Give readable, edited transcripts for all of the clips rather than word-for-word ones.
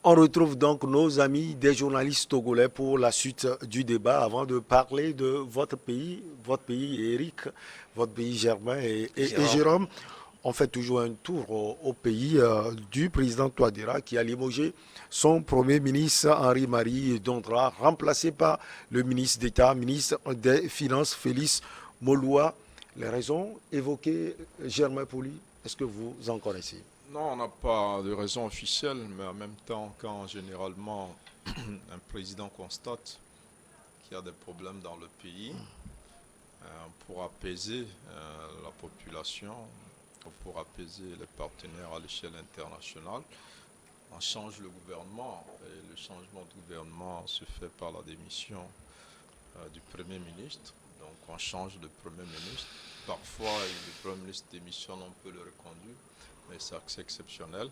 On retrouve donc nos amis des journalistes togolais pour la suite du débat avant de parler de votre pays Eric, votre pays Germain et Jérôme. Jérôme. On fait toujours un tour au pays du président Touadéra qui a limogé son premier ministre Henri-Marie Dondra, remplacé par le ministre d'État, ministre des Finances Félix Moloua. Les raisons évoquées, Germain Pouli, est-ce que vous en connaissez? Non, on n'a pas de raison officielle, mais en même temps, quand généralement un président constate qu'il y a des problèmes dans le pays, pour apaiser la population, pour apaiser les partenaires à l'échelle internationale, on change le gouvernement. Et le changement de gouvernement se fait par la démission du Premier ministre. Donc on change de Premier ministre. Parfois, le Premier ministre démissionne, on peut le reconduire, mais c'est exceptionnel.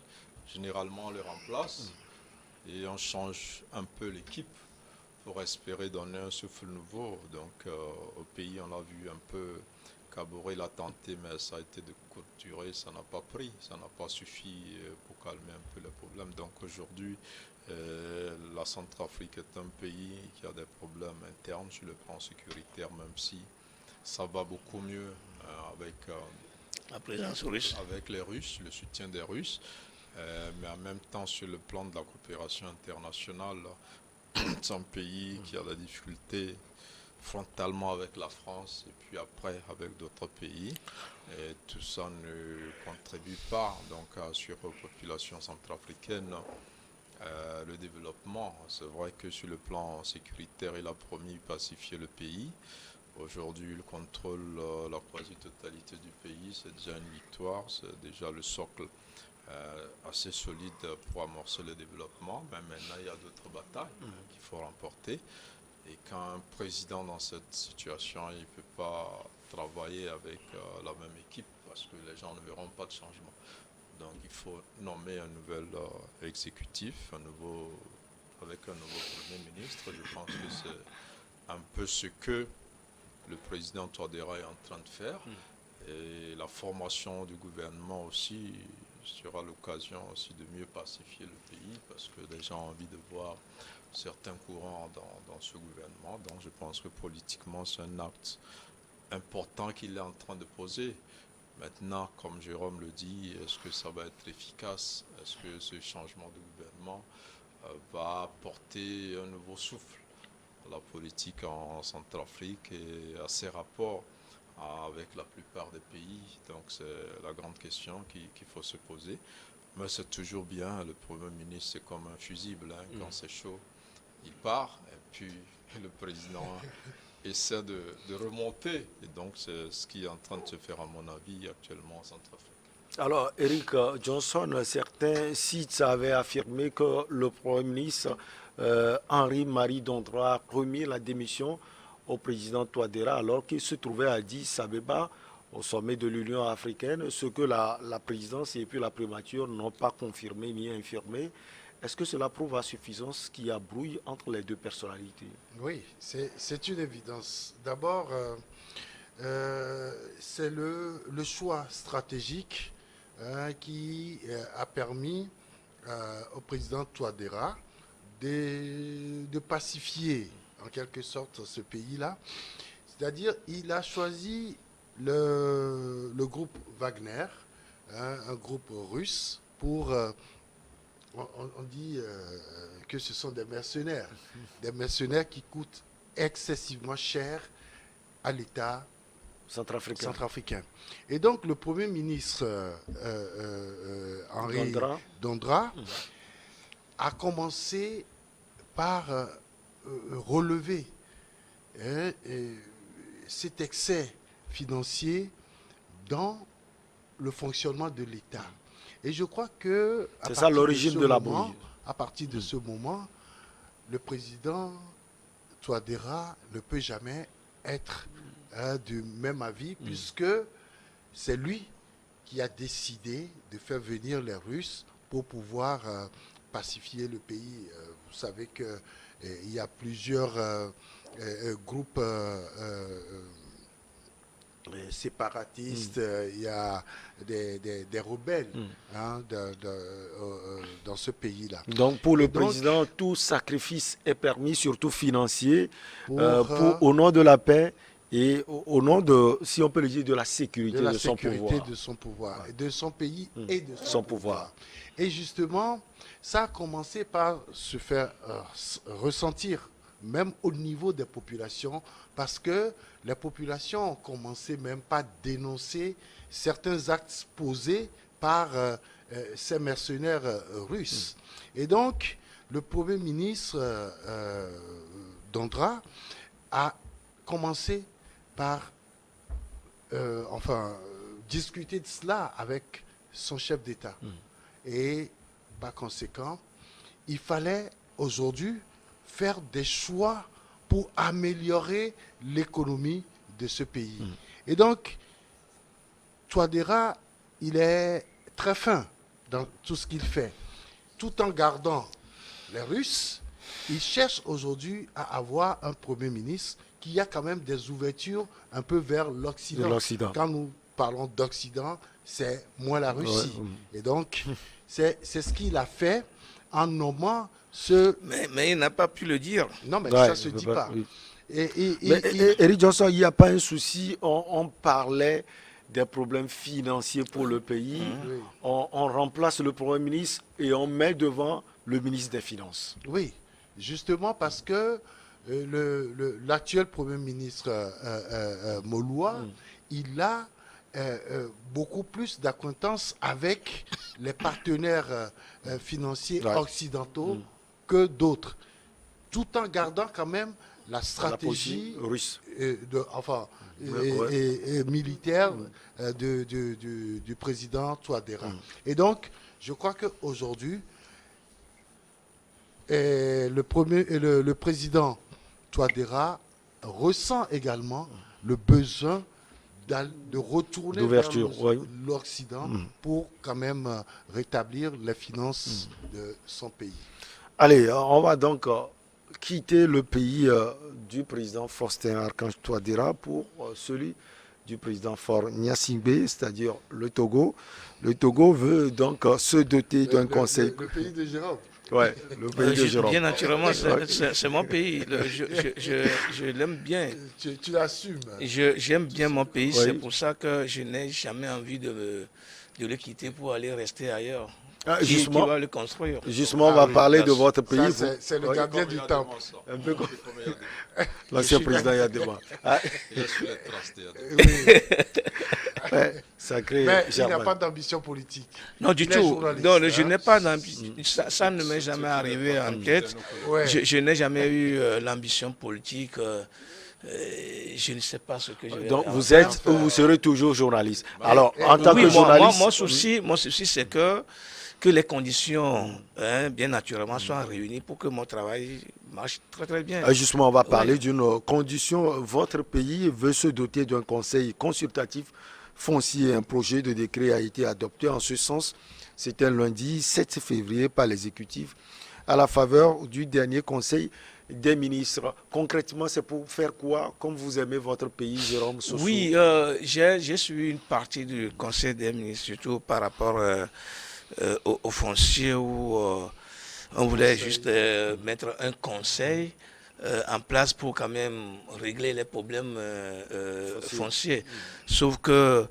Généralement, on le remplace et on change un peu l'équipe pour espérer donner un souffle nouveau. Donc au pays, on a vu un peu Kaboré l'a tenté, mais ça a été de courte durée, ça n'a pas pris, ça n'a pas suffi pour calmer un peu les problèmes. Donc aujourd'hui, la Centrafrique est un pays qui a des problèmes internes sur le plan sécuritaire, même si ça va beaucoup mieux avec, La présence russe. avec les Russes, le soutien des Russes. Mais en même temps, sur le plan de la coopération internationale, c'est un pays qui a des difficultés frontalement avec la France et puis après avec d'autres pays. Et tout ça ne contribue pas donc sur la population centrafricaine le développement. C'est vrai que sur le plan sécuritaire, il a promis de pacifier le pays. Aujourd'hui, il contrôle la quasi-totalité du pays. C'est déjà une victoire, c'est déjà le socle assez solide pour amorcer le développement. Mais maintenant, il y a d'autres batailles qu'il faut remporter. Et quand un président dans cette situation, il ne peut pas travailler avec la même équipe parce que les gens ne verront pas de changement. Donc il faut nommer un nouvel exécutif, avec un nouveau Premier ministre. Je pense que c'est un peu ce que le président Touadéra est en train de faire. Et la formation du gouvernement aussi sera l'occasion aussi de mieux pacifier le pays parce que les gens ont envie de voir certains courants dans ce gouvernement. Donc je pense que politiquement, c'est un acte important qu'il est en train de poser. Maintenant, comme Jérôme le dit, est-ce que ça va être efficace? Est-ce que ce changement de gouvernement va apporter un nouveau souffle à la politique en Centrafrique et à ses rapports avec la plupart des pays? Donc c'est la grande question qu'il faut se poser. Mais c'est toujours bien, le Premier ministre c'est comme un fusible, hein. Quand c'est chaud, il part et puis le président essaie de remonter. Et donc c'est ce qui est en train de se faire à mon avis actuellement en Centrafrique. Alors, Eric Johnson, certains sites avaient affirmé que le Premier ministre Henri-Marie Dondra a remis la démission au président Touadéra alors qu'il se trouvait à Addis Abeba au sommet de l'Union africaine, ce que la présidence et puis la primature n'ont pas confirmé ni infirmé. Est-ce que cela prouve à suffisance qu'il y a brouille entre les deux personnalités? Oui, c'est une évidence. D'abord, c'est le choix stratégique qui a permis au président Touadéra de pacifier en quelque sorte ce pays-là. C'est-à-dire, il a choisi le groupe Wagner, un groupe russe, pour... on dit que ce sont des mercenaires qui coûtent excessivement cher à l'État Centrafricain. centrafricain. Et donc le Premier ministre Henri Dondra. Dondra a commencé par relever hein, cet excès financier dans le fonctionnement de l'État. Et je crois que C'est ça l'origine de la brouille. à partir de ce moment, le président Touadéra ne peut jamais être du même avis, puisque c'est lui qui a décidé de faire venir les Russes pour pouvoir pacifier le pays. Vous savez qu'il y a plusieurs groupes séparatistes, il y a des rebelles hein, dans ce pays-là. Donc pour Et le donc, président, tout sacrifice est permis, surtout financier, pour au nom de la paix et au nom de, si on peut le dire, de la sécurité de la de son sécurité pouvoir. de son pouvoir, de son pays et de son Son pouvoir. Et justement, ça a commencé par se faire ressentir, même au niveau des populations, parce que les populations ont commencé même par dénoncer certains actes posés par ces mercenaires russes. Et donc, le Premier ministre Dondra a commencé par discuter de cela avec son chef d'État. Et par conséquent, il fallait aujourd'hui faire des choix pour améliorer l'économie de ce pays. Et donc, Touadéra, il est très fin dans tout ce qu'il fait. Tout en gardant les Russes, il cherche aujourd'hui à avoir un Premier ministre qui a quand même des ouvertures un peu vers l'Occident. Quand nous parlons d'Occident, c'est moins la Russie. Et donc, c'est ce qu'il a fait en nommant ce... Mais il n'a pas pu le dire. Non, mais ça ne se dit pas. Oui. Et Eric Johnson, il n'y a pas un souci. On parlait des problèmes financiers pour le pays. Oui. On remplace le Premier ministre et on met devant le ministre des Finances. Oui, justement parce que l'actuel Premier ministre Moloua, il a beaucoup plus d'acquaintance avec les partenaires financiers occidentaux que d'autres, tout en gardant quand même la stratégie russe. Militaire du président Touadéra. Et donc, je crois qu'aujourd'hui, le président Touadéra ressent également le besoin de retourner vers l'Occident pour quand même rétablir les finances de son pays. Allez, on va donc quitter le pays du président Faustin Archange Touadéra pour celui du président Faure Gnassingbé, c'est-à-dire le Togo. Le Togo veut donc se doter d'un conseil. Le pays de Jérôme. Ouais, le pays de Jérôme. Bien naturellement, c'est mon pays. Je l'aime bien. Tu l'assumes. J'aime bien mon pays. Oui. C'est pour ça que je n'ai jamais envie de le quitter pour aller rester ailleurs. Qui va le construire? Justement, on va parler de votre pays. C'est le gardien du temple. Un peu comme l'ancien président Yadema. Il est sur les traces de Yadema. Sacré. Mais il n'a pas d'ambition politique. Non, du tout. Non, je n'ai pas d'ambition. Ça ne m'est jamais arrivé en tête. Ouais. Je n'ai jamais eu l'ambition politique. Je ne sais pas ce que je vais Donc, faire. vous êtes ou vous serez toujours journaliste. Alors, en tant que Oui, journaliste. mon souci, c'est que les conditions, bien naturellement, soient réunies pour que mon travail marche très très bien. Justement, on va parler d'une condition. Votre pays veut se doter d'un conseil consultatif foncier. Un projet de décret a été adopté en ce sens. C'était lundi 7 février par l'exécutif à la faveur du dernier conseil des ministres. Concrètement, c'est pour faire quoi? Comme vous aimez votre pays, Jérôme Sossou? Oui, j'ai suivi une partie du conseil des ministres, surtout par rapport au foncier où on voulait juste mettre un conseil en place pour quand même régler les problèmes fonciers. Sauf que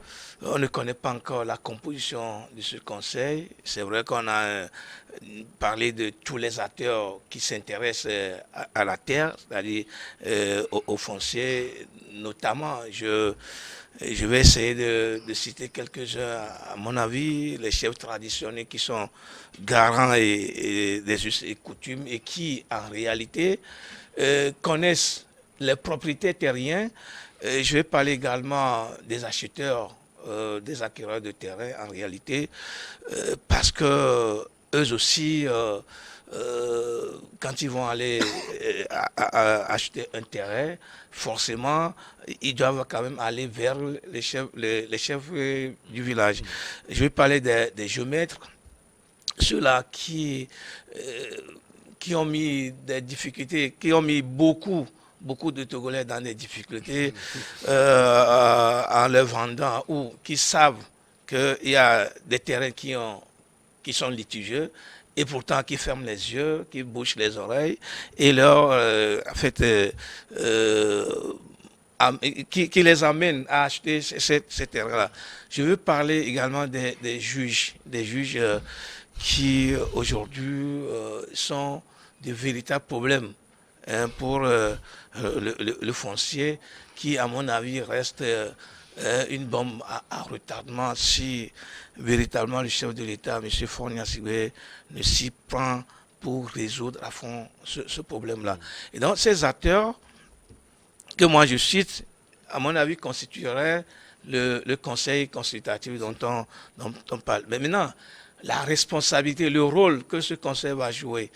on ne connaît pas encore la composition de ce conseil. C'est vrai qu'on a parlé de tous les acteurs qui s'intéressent à la terre, c'est-à-dire au foncier notamment. Je vais essayer de citer quelques-uns, à mon avis, les chefs traditionnels qui sont garants et des us et coutumes et qui, en réalité, connaissent les propriétés terriennes. Je vais parler également des acheteurs, des acquéreurs de terrain, en réalité, parce que eux aussi, quand ils vont aller acheter un terrain, forcément, ils doivent quand même aller vers les chefs du village. Je vais parler des géomètres, ceux-là qui ont mis des difficultés, qui ont mis beaucoup beaucoup de Togolais dans des difficultés en leur vendant ou qui savent qu'il y a des terrains qui sont litigieux et pourtant qui ferment les yeux, qui bouchent les oreilles et leur, qui les amène à acheter ces terrains-là. Je veux parler également des juges qui aujourd'hui sont de véritables problèmes pour le foncier qui, à mon avis, reste une bombe à retardement si véritablement le chef de l'État, M. Fornia Sigwe, ne s'y prend pour résoudre à fond ce problème-là. Et donc, ces acteurs que moi je cite, à mon avis, constitueraient le conseil consultatif dont on parle. Mais maintenant, la responsabilité, le rôle que ce conseil va jouer,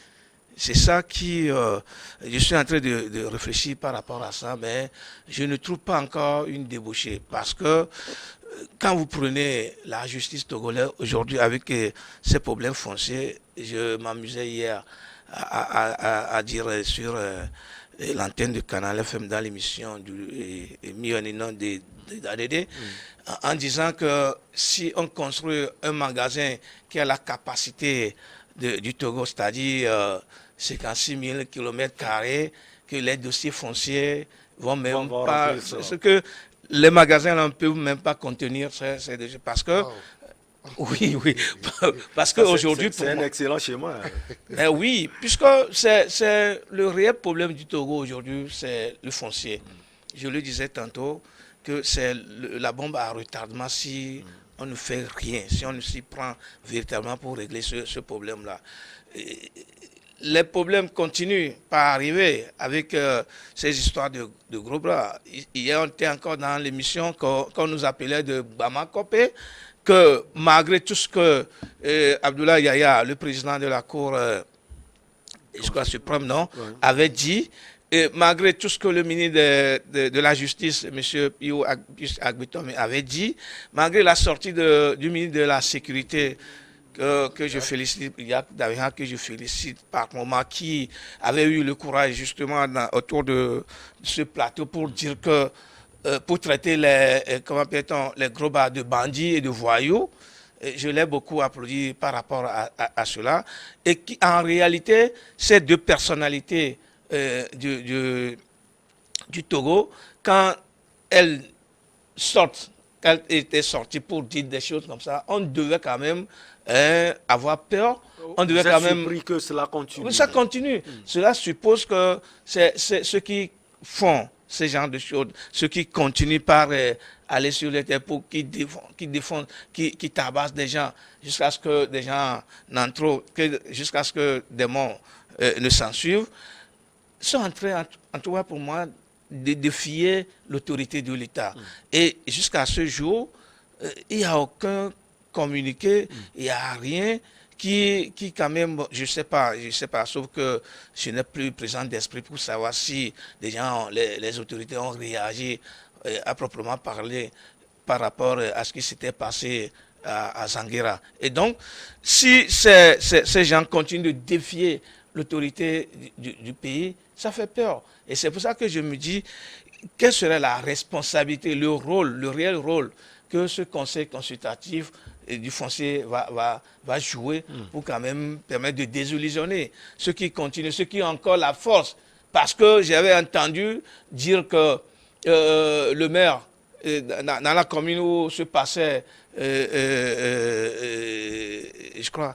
c'est ça qui... je suis en train de réfléchir par rapport à ça, mais je ne trouve pas encore une débouchée. Parce que quand vous prenez la justice togolaise aujourd'hui avec ces problèmes fonciers, je m'amusais hier à dire sur l'antenne de Canal FM dans l'émission du Millionnaire d'ADD, en disant que si on construit un magasin qui a la capacité du Togo, c'est-à-dire 56 000 km², que les dossiers fonciers vont même pas... Ce que les magasins ne peuvent même pas contenir, parce que... Oui, parce qu'aujourd'hui... C'est un excellent schéma. Ben oui, puisque c'est le réel problème du Togo aujourd'hui, c'est le foncier. Je le disais tantôt, que c'est la bombe à retardement si on ne fait rien, si on ne s'y prend véritablement pour régler ce problème-là. Les problèmes continuent par arriver avec ces histoires de gros bras. Hier, on était encore dans l'émission qu'on nous appelait de Bamakopé, que malgré tout ce que Abdoulaye Yaya, le président de la Cour je crois suprême, non, avait dit, et malgré tout ce que le ministre de la Justice, M. Pio Agbitom, avait dit, malgré la sortie du ministre de la Sécurité, que je félicite, que je félicite par moment, qui avait eu le courage justement autour de ce plateau pour dire que pour traiter les gros bas de bandits et de voyous, je l'ai beaucoup applaudi par rapport à cela, et qui en réalité, ces deux personnalités du Togo, quand elles sortent, quand elles étaient sorties pour dire des choses comme ça, on devait quand même avoir peur. On devait quand même surpris que cela continue. Ça continue. Cela suppose que c'est ceux qui font ce genre de choses, ceux qui continuent par aller sur les terres pour qui tabassent des gens jusqu'à ce que des gens n'entrent, jusqu'à ce que des morts ne s'en suivent, sont en train, en tout cas pour moi, de défier l'autorité de l'État. Et jusqu'à ce jour, il n'y a aucun communiqué, il n'y a rien qui quand même, je sais pas, sauf que je n'ai plus présent d'esprit pour savoir si les gens, les autorités ont réagi à proprement parler par rapport à ce qui s'était passé à Zanguera. Et donc, si ces gens continuent de défier l'autorité du pays, ça fait peur. Et c'est pour ça que je me dis, quelle serait la responsabilité, le rôle, le réel rôle que ce conseil consultatif du foncier va jouer pour quand même permettre de désillusionner ceux qui continuent, ceux qui ont encore la force. Parce que j'avais entendu dire que le maire, dans la commune où se passait, je crois,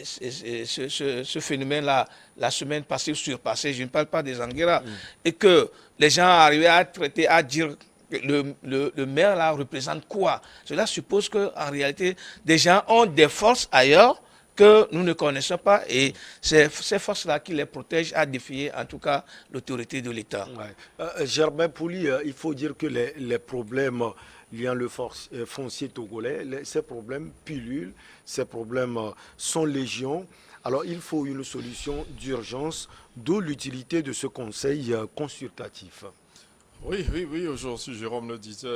ce phénomène-là, la semaine passée ou surpassée, je ne parle pas des Anguera, et que les gens arrivaient à traiter, à dire que le maire là représente quoi? Cela suppose qu'en réalité, des gens ont des forces ailleurs que nous ne connaissons pas, et c'est ces forces-là qui les protègent à défier en tout cas l'autorité de l'État. Ouais. Germain Pouli, il faut dire que les problèmes liant le foncier togolais, ces problèmes pullulent, ces problèmes sont légion. Alors il faut une solution d'urgence, d'où l'utilité de ce conseil consultatif. Oui, aujourd'hui, Jérôme le disait,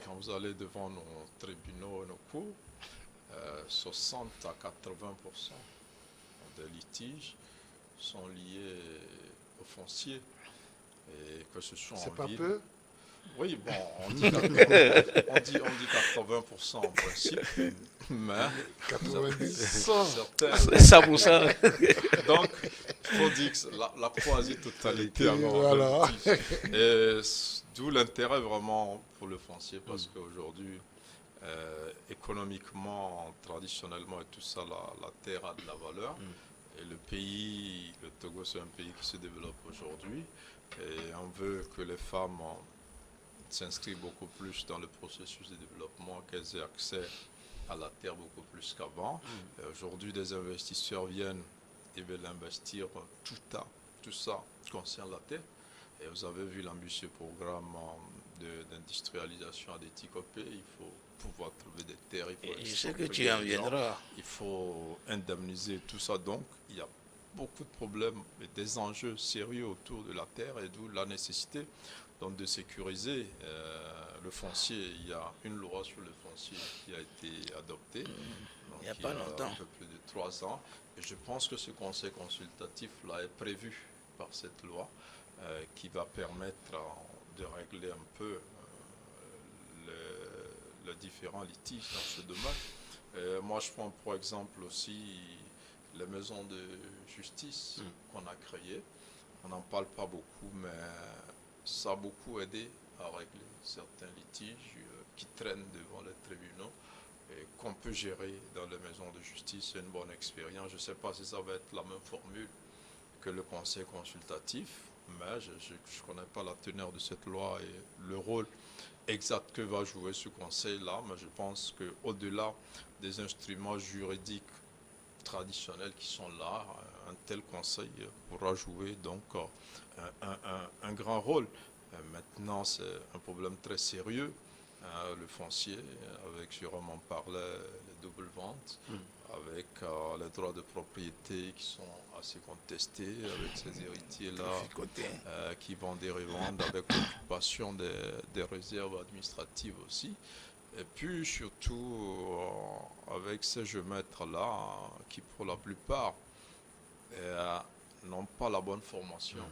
quand vous allez devant nos tribunaux et nos cours, 60 à 80% des litiges sont liés au foncier. Et que ce soit C'est en pas ville. peu. Oui, bon, on dit 80% en principe, mais 90. certains. 100%. Donc, il faut dire que la quasi-totalité alors, Voilà. Et d'où l'intérêt vraiment pour le foncier, parce qu'aujourd'hui, économiquement, traditionnellement et tout ça, la terre a de la valeur. Et le pays, le Togo, c'est un pays qui se développe aujourd'hui. Et on veut que les femmes s'inscrivent beaucoup plus dans le processus de développement, qu'elles aient accès à la terre beaucoup plus qu'avant. Aujourd'hui, des investisseurs viennent et veulent investir tout ça concerne la terre. Et vous avez vu l'ambitieux programme d'industrialisation à Déticopé. Il faut pouvoir trouver des terres. Il faut Je sais que tu en viendras. il faut indemniser tout ça. Donc, il y a beaucoup de problèmes et des enjeux sérieux autour de la terre et d'où la nécessité donc, de sécuriser le foncier. Il y a une loi sur le foncier qui a été adoptée. Donc, Il n'y a pas longtemps. Un peu plus de 3 ans. Et je pense que ce conseil consultatif-là est prévu par cette loi qui va permettre de régler un peu les différents litiges dans ce domaine. Moi, je prends pour exemple aussi les maisons de justice qu'on a créées. On n'en parle pas beaucoup, mais ça a beaucoup aidé à régler certains litiges qui traînent devant les tribunaux et qu'on peut gérer dans les maisons de justice. C'est une bonne expérience. Je ne sais pas si ça va être la même formule que le conseil consultatif, mais je ne connais pas la teneur de cette loi et le rôle exact que va jouer ce conseil-là, mais je pense qu'au-delà des instruments juridiques traditionnels qui sont là, un tel conseil pourra jouer donc un grand rôle. Maintenant, c'est un problème très sérieux, le foncier, avec Jérôme en parlait, les doubles ventes, avec les droits de propriété qui sont assez contestés, avec ces héritiers-là qui vendent et revendent, avec l'occupation des réserves administratives aussi. Et puis surtout avec ces géomètres-là qui pour la plupart n'ont pas la bonne formation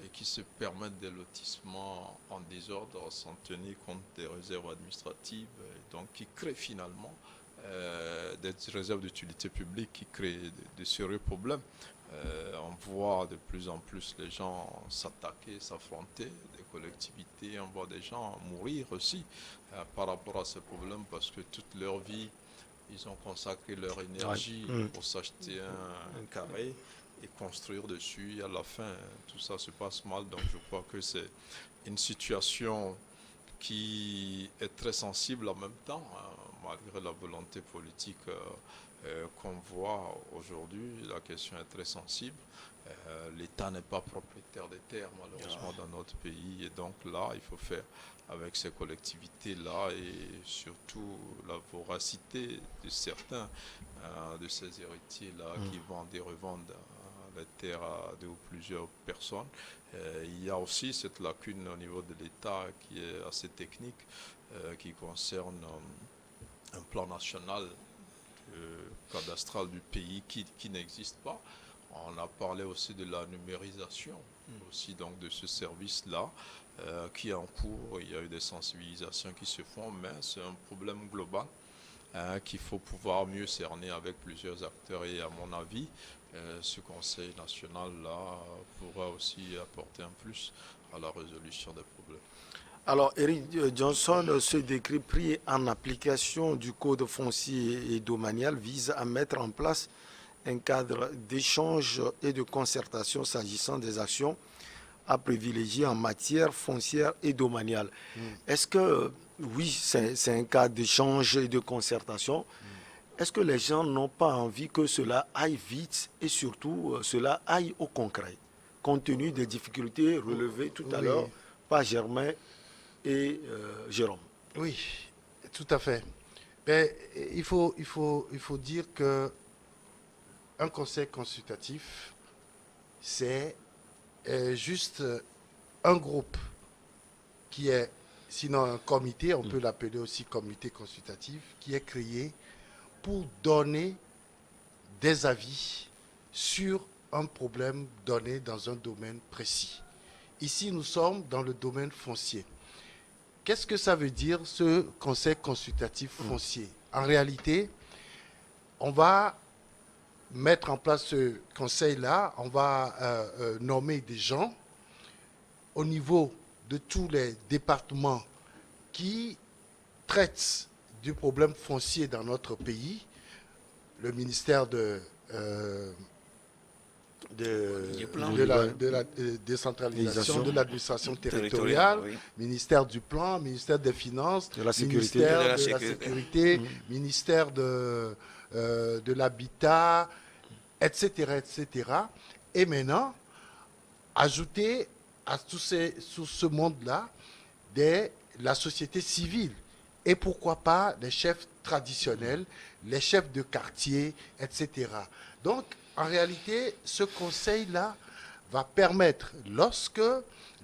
et qui se permettent des lotissements en désordre sans tenir compte des réserves administratives, et donc qui créent finalement des réserves d'utilité publique qui créent de sérieux problèmes. On voit de plus en plus les gens s'attaquer, s'affronter, des collectivités, on voit des gens mourir aussi par rapport à ces problèmes parce que toute leur vie, ils ont consacré leur énergie pour s'acheter un carré et construire dessus. Et à la fin, tout ça se passe mal. Donc je crois que c'est une situation qui est très sensible en même temps, malgré la volonté politique qu'on voit aujourd'hui. La question est très sensible. L'État n'est pas propriétaire des terres, malheureusement, dans notre pays. Et donc là, il faut faire avec ces collectivités-là et surtout la voracité de certains de ces héritiers-là qui vendent et revendent les terres à deux ou plusieurs personnes. Il y a aussi cette lacune au niveau de l'État qui est assez technique, qui concerne un plan national cadastral du pays qui n'existe pas. On a parlé aussi de la numérisation aussi donc de ce service-là qui est en cours. Il y a eu des sensibilisations qui se font, mais c'est un problème global qu'il faut pouvoir mieux cerner avec plusieurs acteurs. Et à mon avis, ce Conseil national-là pourra aussi apporter un plus à la résolution des problèmes. Alors, Eric Johnson, ce décret pris en application du Code foncier et domanial vise à mettre en place un cadre d'échange et de concertation s'agissant des actions à privilégier en matière foncière et domaniale. Est-ce que, oui, c'est un cadre d'échange et de concertation, est-ce que les gens n'ont pas envie que cela aille vite et surtout cela aille au concret, compte tenu des difficultés relevées tout à l'heure par Germain et Jérôme? Oui, tout à fait. Mais il faut dire que un conseil consultatif, c'est juste un groupe qui est, sinon un comité, on peut l'appeler aussi comité consultatif, qui est créé pour donner des avis sur un problème donné dans un domaine précis. ici nous sommes dans le domaine foncier. Qu'est-ce que ça veut dire ce conseil consultatif foncier? En réalité, on va mettre en place ce conseil-là, on va nommer des gens au niveau de tous les départements qui traitent du problème foncier dans notre pays, le ministère de la décentralisation, de l'administration territoriale, oui. ministère du plan, ministère des finances, De la sécurité. ministère De la de la sécurité. sécurité, ministère de l'habitat, etc., etc. Et maintenant, ajouter à tout ce monde-là la société civile. Et pourquoi pas les chefs traditionnels, les chefs de quartier, etc. Donc, en réalité, ce conseil-là va permettre, lorsque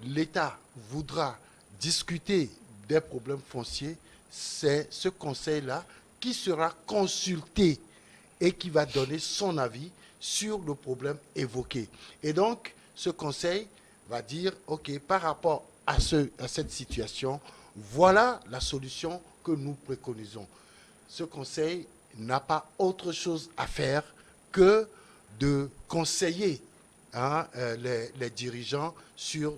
l'État voudra discuter des problèmes fonciers, c'est ce conseil-là qui sera consulté et qui va donner son avis sur le problème évoqué. Et donc, ce conseil va dire, OK, par rapport à cette situation, voilà la solution que nous préconisons. Ce conseil n'a pas autre chose à faire que de conseiller les dirigeants sur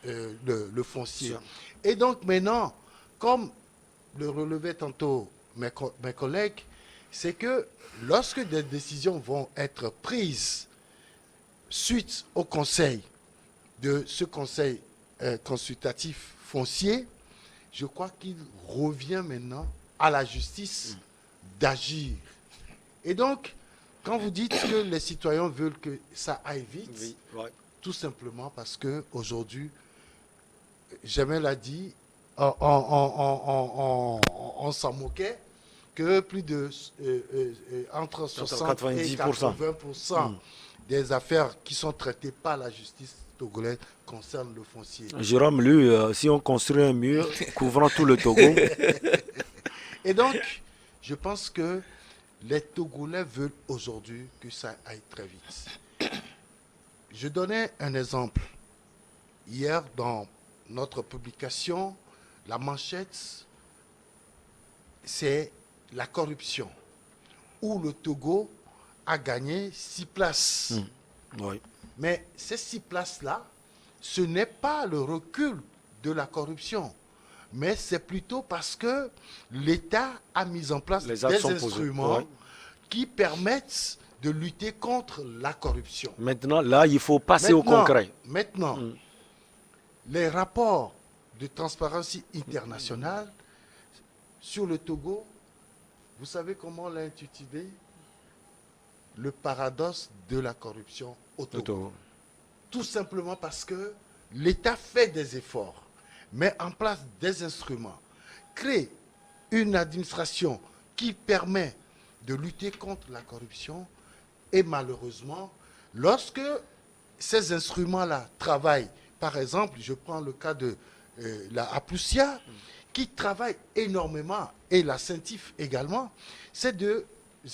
le foncier. Et donc maintenant, comme le relevaient tantôt mes collègues, c'est que lorsque des décisions vont être prises suite au conseil de ce conseil consultatif foncier, je crois qu'il revient maintenant à la justice d'agir. Et donc, quand vous dites que les citoyens veulent que ça aille vite, Oui, ouais. tout simplement parce qu'aujourd'hui, Jamel a dit, on s'en moquait, que plus de entre 60 et 80% des affaires qui sont traitées par la justice togolaise concernent le foncier. Jérôme, lui, si on construit un mur couvrant tout le Togo, Et donc, je pense que les Togolais veulent aujourd'hui que ça aille très vite. Je donnais un exemple. Hier, dans notre publication, la manchette, c'est la corruption, où le Togo a gagné 6 places. oui. Mais ces 6 places-là, ce n'est pas le recul de la corruption, mais c'est plutôt parce que l'État a mis en place des instruments qui permettent de lutter contre la corruption. Maintenant, là, il faut passer au concret. Maintenant, les rapports de Transparency International sur le Togo, vous savez comment on l'a intitulé? Le paradoxe de la corruption au Togo. Tout simplement parce que l'État fait des efforts, met en place des instruments, crée une administration qui permet de lutter contre la corruption. Et malheureusement, lorsque ces instruments-là travaillent, par exemple, je prends le cas de la Aplusia, qui travaille énormément, et la CENTIF également, ces deux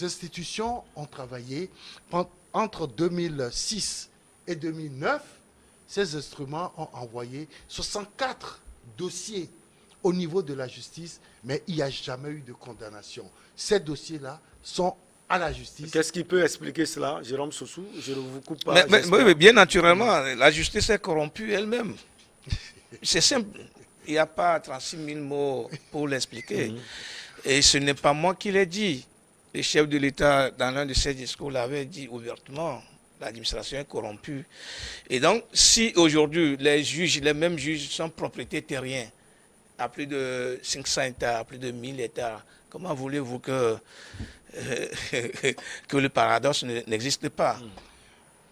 institutions ont travaillé entre 2006 et 2009. Ces instruments ont envoyé 64 dossiers au niveau de la justice, mais il n'y a jamais eu de condamnation. Ces dossiers-là sont à la justice. Qu'est-ce qui peut expliquer cela, Jérôme Sossou? Je ne vous coupe pas. Mais bien naturellement, la justice est corrompue elle-même. C'est simple. Il n'y a pas 36 000 mots pour l'expliquer. Et ce n'est pas moi qui l'ai dit. Le chef de l'État, dans l'un de ses discours, l'avait dit ouvertement. L'administration est corrompue. Et donc, si aujourd'hui, les mêmes juges sont propriétaires terriens, à plus de 500 hectares, à plus de 1000 hectares, comment voulez-vous que le paradoxe n'existe pas?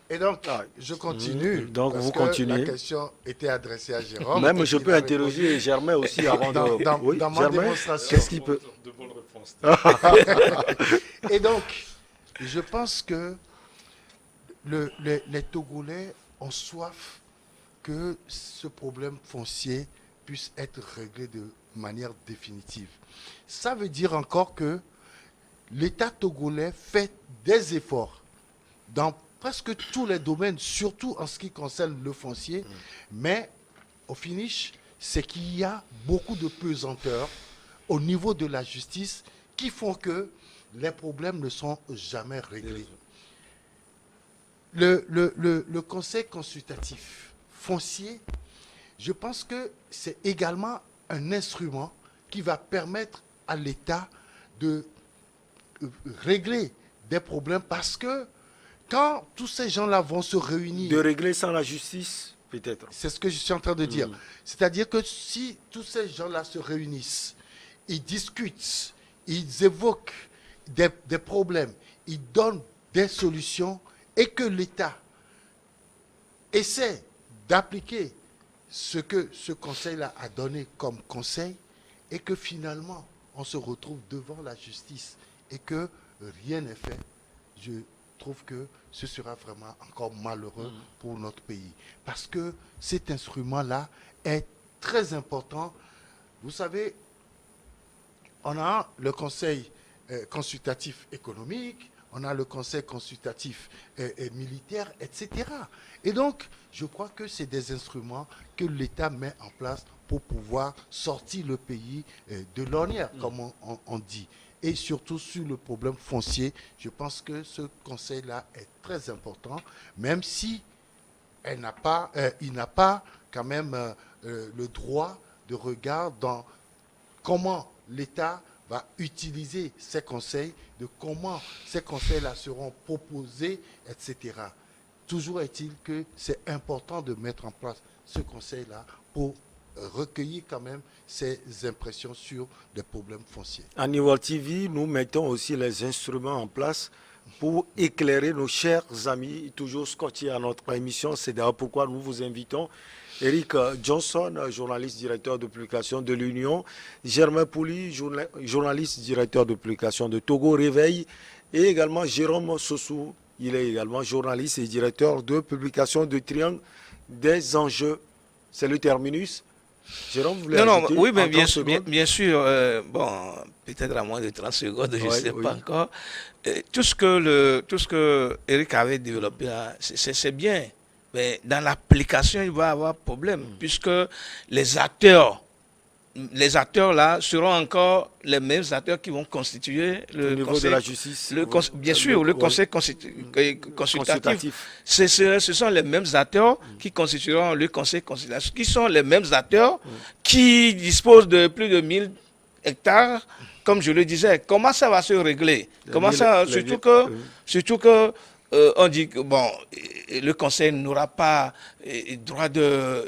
Et donc, je continue. Donc, parce vous que continuez. La question était adressée à Jérôme. Même je peux interroger Germain aussi avant de... Dans ma Germain, démonstration. qu'est-ce qui peut... De bonnes réponses. Et donc, je pense que les Togolais ont soif que ce problème foncier puisse être réglé de manière définitive. Ça veut dire encore que l'État togolais fait des efforts dans presque tous les domaines, surtout en ce qui concerne le foncier. Mais au finish, c'est qu'il y a beaucoup de pesanteurs au niveau de la justice qui font que les problèmes ne sont jamais réglés. Le conseil consultatif foncier, je pense que c'est également un instrument qui va permettre à l'État de régler des problèmes, parce que quand tous ces gens-là vont se réunir... De régler sans la justice, peut-être. C'est ce que je suis en train de dire. C'est-à-dire que si tous ces gens-là se réunissent, ils discutent, ils évoquent des problèmes, ils donnent des solutions, et que l'État essaie d'appliquer ce que ce conseil-là a donné comme conseil, et que finalement on se retrouve devant la justice et que rien n'est fait, je trouve que ce sera vraiment encore malheureux pour notre pays. Parce que cet instrument-là est très important. Vous savez, on a le conseil consultatif économique, on a le conseil consultatif militaire, etc. Et donc, je crois que c'est des instruments que l'État met en place pour pouvoir sortir le pays de l'ornière, comme on dit. Et surtout sur le problème foncier, je pense que ce conseil-là est très important, même si il n'a pas quand même le droit de regard dans comment l'État va utiliser ces conseils, de comment ces conseils-là seront proposés, etc. Toujours est-il que c'est important de mettre en place ce conseil-là pour recueillir quand même ces impressions sur des problèmes fonciers. À New TV, nous mettons aussi les instruments en place pour éclairer nos chers amis, toujours scotchés à notre émission. C'est d'ailleurs pourquoi nous vous invitons. Eric Johnson, journaliste directeur de publication de l'Union, Germain Pouli, journaliste directeur de publication de Togo Réveil, et également Jérôme Sossou, il est également journaliste et directeur de publication de Triangle des enjeux. C'est le terminus. Jérôme, vous voulez ajouter oui, mais bien sûr, bon, peut-être à moins de 30 secondes, je ne sais pas encore. Tout ce que Eric avait développé là, c'est bien. Mais dans l'application, il va y avoir problème, puisque les acteurs là seront encore les mêmes acteurs qui vont constituer le niveau conseil de la justice. Bien sûr, le conseil consultatif. Ce sont les mêmes acteurs qui constitueront le conseil consultatif, qui sont les mêmes acteurs qui disposent de plus de 1000 hectares. Comme je le disais, comment ça va se régler? Surtout que on dit que bon, le Conseil n'aura pas droit de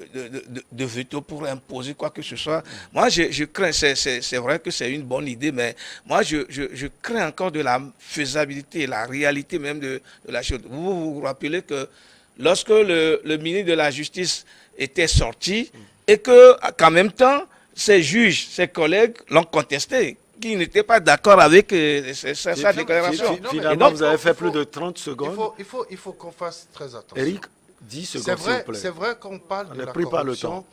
veto pour imposer quoi que ce soit. Moi, je crains, c'est vrai que c'est une bonne idée, mais moi, je crains encore de la faisabilité, la réalité même de la chose. Vous vous rappelez que lorsque le ministre de la Justice était sorti et qu'en même temps, ses juges, ses collègues l'ont contesté, qui n'étaient pas d'accord avec sa déclaration. Finalement, vous avez fait plus de 30 secondes. Il faut qu'on fasse très attention. Eric, 10 secondes, s'il vous plaît. C'est vrai qu'on parle de la corruption.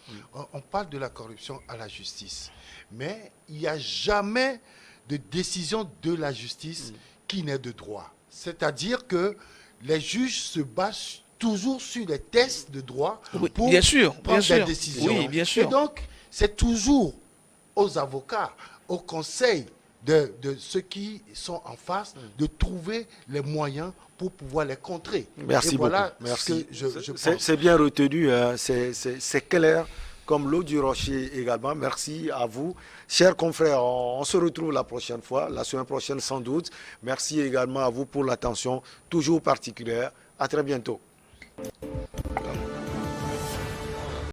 On parle de la corruption à la justice. Mais il n'y a jamais de décision de la justice qui n'est de droit. C'est-à-dire que les juges se basent toujours sur les tests de droit pour prendre des décisions. Oui, bien sûr. Et donc, c'est toujours aux avocats, au conseil de ceux qui sont en face, de trouver les moyens pour pouvoir les contrer. Merci beaucoup. Merci. C'est bien retenu, hein. C'est clair, comme l'eau du rocher également. Merci à vous. Chers confrères, on se retrouve la prochaine fois, la semaine prochaine sans doute. Merci également à vous pour l'attention toujours particulière. À très bientôt.